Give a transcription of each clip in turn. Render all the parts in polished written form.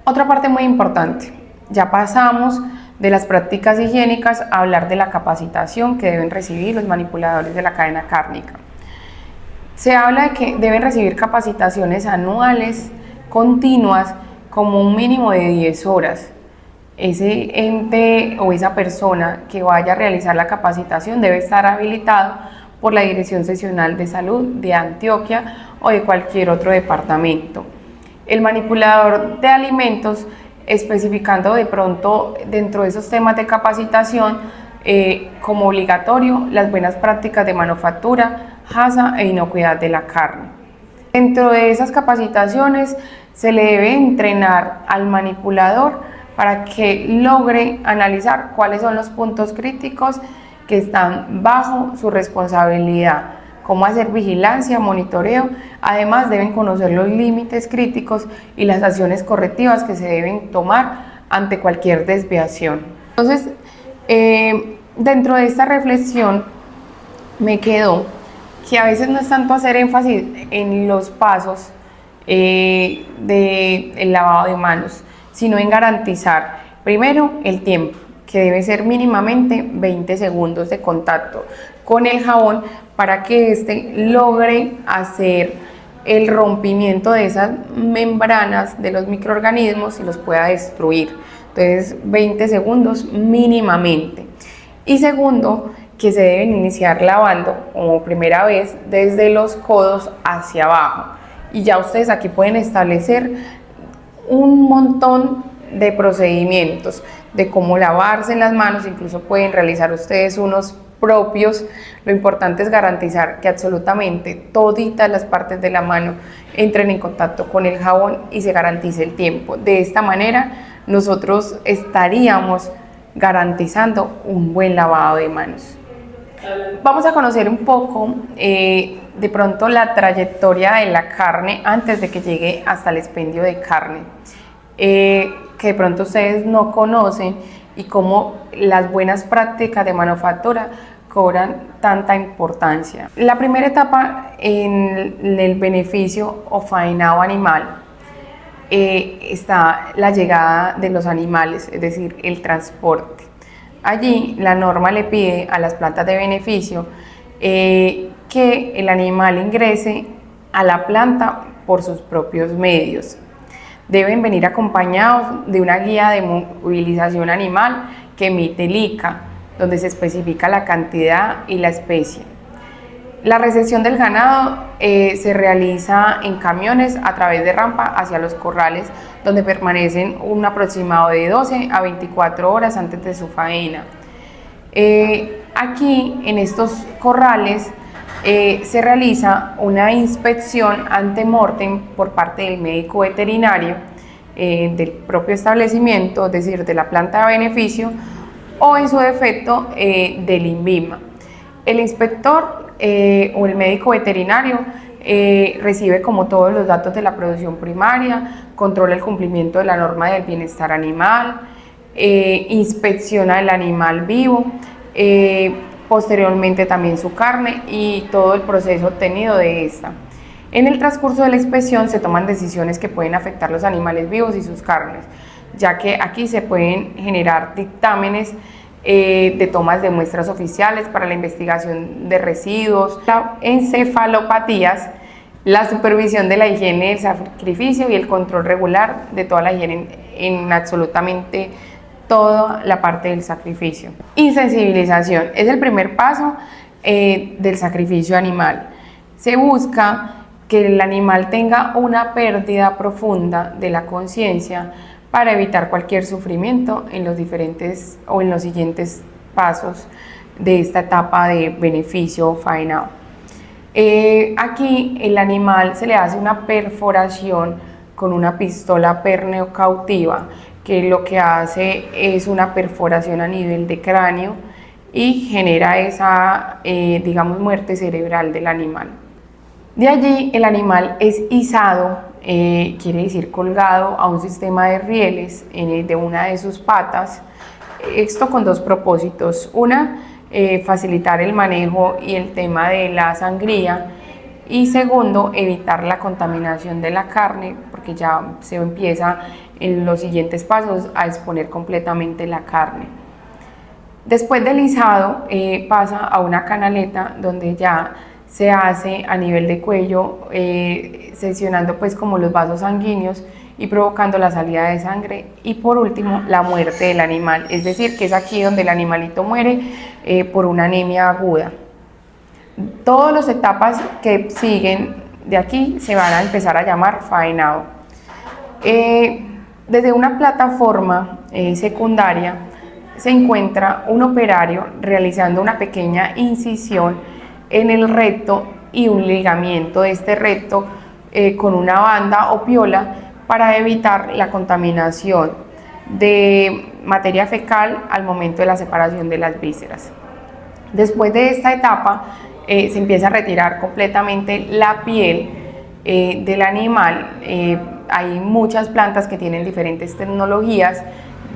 Otra parte muy importante, ya pasamos de las prácticas higiénicas a hablar de la capacitación que deben recibir los manipuladores de la cadena cárnica. Se habla de que deben recibir capacitaciones anuales, continuas, como un mínimo de 10 horas. Ese ente o esa persona que vaya a realizar la capacitación debe estar habilitado por la Dirección Seccional de Salud de Antioquia o de cualquier otro departamento. El manipulador de alimentos, especificando de pronto dentro de esos temas de capacitación como obligatorio las buenas prácticas de manufactura, hasa e inocuidad de la carne. Dentro de esas capacitaciones se le debe entrenar al manipulador para que logre analizar cuáles son los puntos críticos que están bajo su responsabilidad, cómo hacer vigilancia, monitoreo. Además deben conocer los límites críticos y las acciones correctivas que se deben tomar ante cualquier desviación. Entonces, dentro de esta reflexión me quedó que a veces no es tanto hacer énfasis en los pasos del lavado de manos, sino en garantizar primero el tiempo, que debe ser mínimamente 20 segundos de contacto con el jabón para que éste logre hacer el rompimiento de esas membranas de los microorganismos y los pueda destruir. Entonces 20 segundos mínimamente. Y segundo, que se deben iniciar lavando como primera vez desde los codos hacia abajo. Y ya ustedes aquí pueden establecer un montón de procedimientos de cómo lavarse las manos, incluso pueden realizar ustedes unos propios. Lo importante es garantizar que absolutamente toditas las partes de la mano entren en contacto con el jabón y se garantice el tiempo. De esta manera nosotros estaríamos garantizando un buen lavado de manos. Vamos a conocer un poco de pronto la trayectoria de la carne antes de que llegue hasta el expendio de carne, que de pronto ustedes no conocen, y cómo las buenas prácticas de manufactura cobran tanta importancia. La primera etapa en el beneficio o faenado animal está la llegada de los animales, es decir, el transporte. Allí la norma le pide a las plantas de beneficio que el animal ingrese a la planta por sus propios medios. Deben venir acompañados de una guía de movilización animal que emite el ICA, donde se especifica la cantidad y la especie. La recepción del ganado se realiza en camiones a través de rampa hacia los corrales, donde permanecen un aproximado de 12 a 24 horas antes de su faena. Aquí en estos corrales se realiza una inspección ante mortem por parte del médico veterinario del propio establecimiento, es decir, de la planta de beneficio, o en su defecto del INVIMA. El inspector o el médico veterinario recibe como todos los datos de la producción primaria, controla el cumplimiento de la norma del bienestar animal, inspecciona el animal vivo, posteriormente también su carne y todo el proceso obtenido de esta. En el transcurso de la inspección se toman decisiones que pueden afectar los animales vivos y sus carnes, ya que aquí se pueden generar dictámenes de tomas de muestras oficiales para la investigación de residuos, encefalopatías, la supervisión de la higiene del sacrificio y el control regular de toda la higiene en absolutamente toda la parte del sacrificio. Insensibilización es el primer paso del sacrificio animal. Se busca que el animal tenga una pérdida profunda de la conciencia para evitar cualquier sufrimiento en los diferentes o en los siguientes pasos de esta etapa de beneficio faenado. Aquí el animal se le hace una perforación con una pistola perneo-cautiva, que lo que hace es una perforación a nivel de cráneo y genera esa, digamos, muerte cerebral del animal. De allí el animal es izado, quiere decir colgado a un sistema de rieles de una de sus patas. Esto con dos propósitos: una, facilitar el manejo y el tema de la sangría, y segundo, evitar la contaminación de la carne, porque ya se empieza en los siguientes pasos a exponer completamente la carne. Después del lisado pasa a una canaleta donde ya se hace a nivel de cuello, seccionando pues como los vasos sanguíneos y provocando la salida de sangre, y por último la muerte del animal, es decir, que es aquí donde el animalito muere por una anemia aguda. Todas las etapas que siguen de aquí se van a empezar a llamar faenado. Desde una plataforma secundaria se encuentra un operario realizando una pequeña incisión en el recto y un ligamiento de este recto con una banda o piola para evitar la contaminación de materia fecal al momento de la separación de las vísceras. Después de esta etapa se empieza a retirar completamente la piel del animal. Hay muchas plantas que tienen diferentes tecnologías,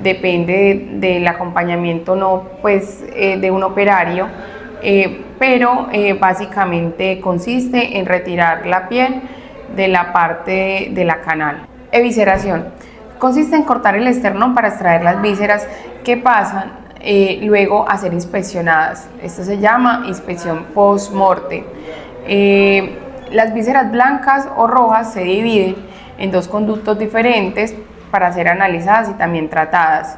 depende del acompañamiento de un operario, pero básicamente consiste en retirar la piel de la parte de la canal. Evisceración. Consiste en cortar el esternón para extraer las vísceras que pasan luego a ser inspeccionadas. Esto se llama inspección post-morte. Las vísceras blancas o rojas se dividen en dos conductos diferentes para ser analizadas y también tratadas.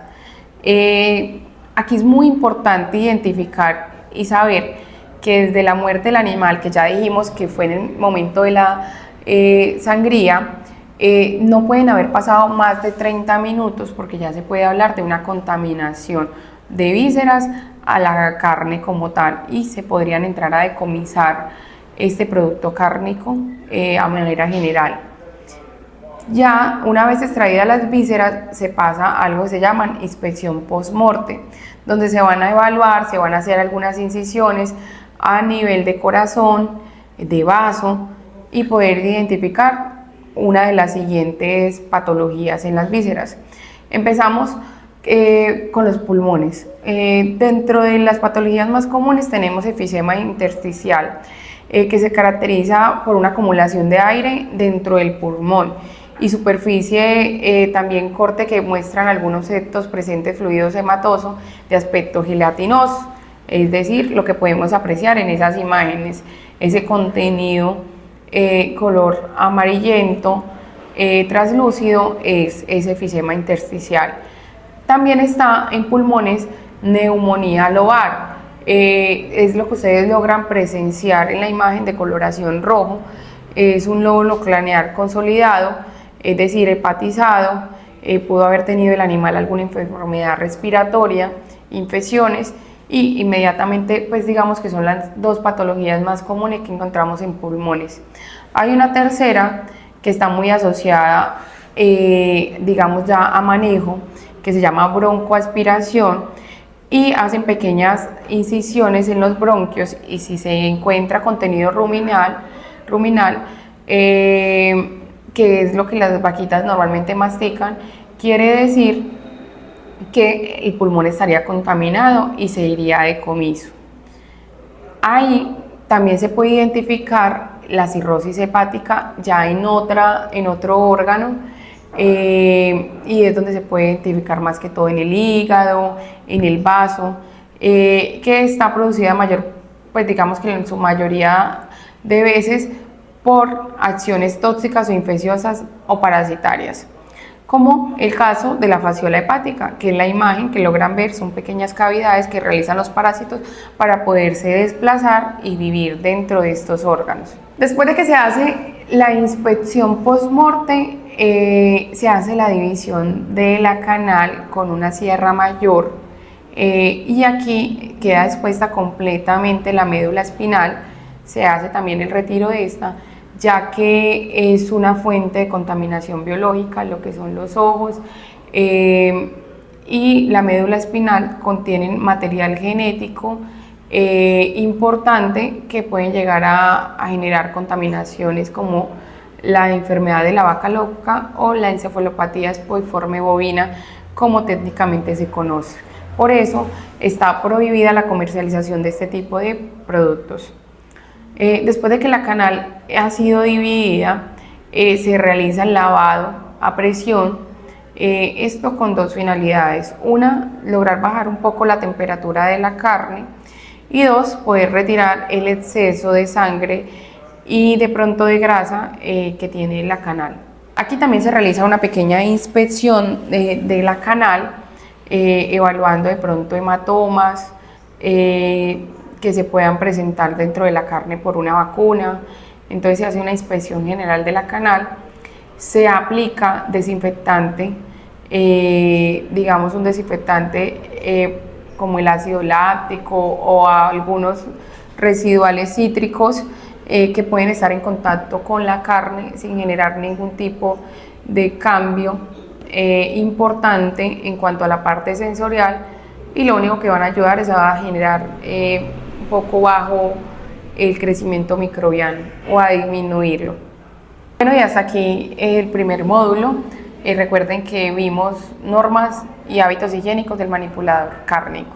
Aquí es muy importante identificar y saber que desde la muerte del animal, que ya dijimos que fue en el momento de la sangría, no pueden haber pasado más de 30 minutos porque ya se puede hablar de una contaminación de vísceras a la carne como tal, y se podrían entrar a decomisar este producto cárnico a manera general. Ya una vez extraídas las vísceras se pasa a algo que se llama inspección post-morte, donde se van a evaluar, se van a hacer algunas incisiones a nivel de corazón, de vaso, y poder identificar una de las siguientes patologías en las vísceras. Empezamos con los pulmones. Dentro de las patologías más comunes tenemos efisema intersticial, que se caracteriza por una acumulación de aire dentro del pulmón, y superficie también corte que muestran algunos septos presentes fluidos hematoso de aspecto gelatinoso, es decir, lo que podemos apreciar en esas imágenes, ese contenido color amarillento translúcido es efisema intersticial. También está en pulmones neumonía lobar, es lo que ustedes logran presenciar en la imagen de coloración rojo. Es un lóbulo craneal consolidado, es decir, hepatizado. Pudo haber tenido el animal alguna enfermedad respiratoria, infecciones, y inmediatamente pues digamos que son las dos patologías más comunes que encontramos en pulmones. Hay una tercera que está muy asociada digamos ya a manejo, que se llama broncoaspiración, y hacen pequeñas incisiones en los bronquios, y si se encuentra contenido ruminal, que es lo que las vaquitas normalmente mastican, quiere decir que el pulmón estaría contaminado y se iría a decomiso. Ahí también se puede identificar la cirrosis hepática ya en otro órgano, y es donde se puede identificar más que todo en el hígado, en el vaso, que está producida pues digamos que en su mayoría de veces por acciones tóxicas o infecciosas o parasitarias, como el caso de la fasciola hepática, que en la imagen que logran ver son pequeñas cavidades que realizan los parásitos para poderse desplazar y vivir dentro de estos órganos. Después de que se hace la inspección post-morte, se hace la división de la canal con una sierra mayor, y aquí queda expuesta completamente la médula espinal. Se hace también el retiro de esta, ya que es una fuente de contaminación biológica, lo que son los ojos, y la médula espinal contienen material genético importante que pueden llegar a generar contaminaciones como la enfermedad de la vaca loca o la encefalopatía espoiforme bovina, como técnicamente se conoce. Por eso está prohibida la comercialización de este tipo de productos. Después de que la canal ha sido dividida, se realiza el lavado a presión, esto con dos finalidades: una, lograr bajar un poco la temperatura de la carne, y dos, poder retirar el exceso de sangre y de pronto de grasa que tiene la canal. Aquí también se realiza una pequeña inspección de la canal, evaluando de pronto hematomas que se puedan presentar dentro de la carne por una vacuna. Entonces se hace una inspección general de la canal, se aplica desinfectante, digamos un desinfectante como el ácido láctico o algunos residuales cítricos que pueden estar en contacto con la carne sin generar ningún tipo de cambio importante en cuanto a la parte sensorial, y lo único que van a ayudar es a generar un poco bajo el crecimiento microbiano o a disminuirlo. Bueno, y hasta aquí el primer módulo. Recuerden que vimos normas y hábitos higiénicos del manipulador cárnico.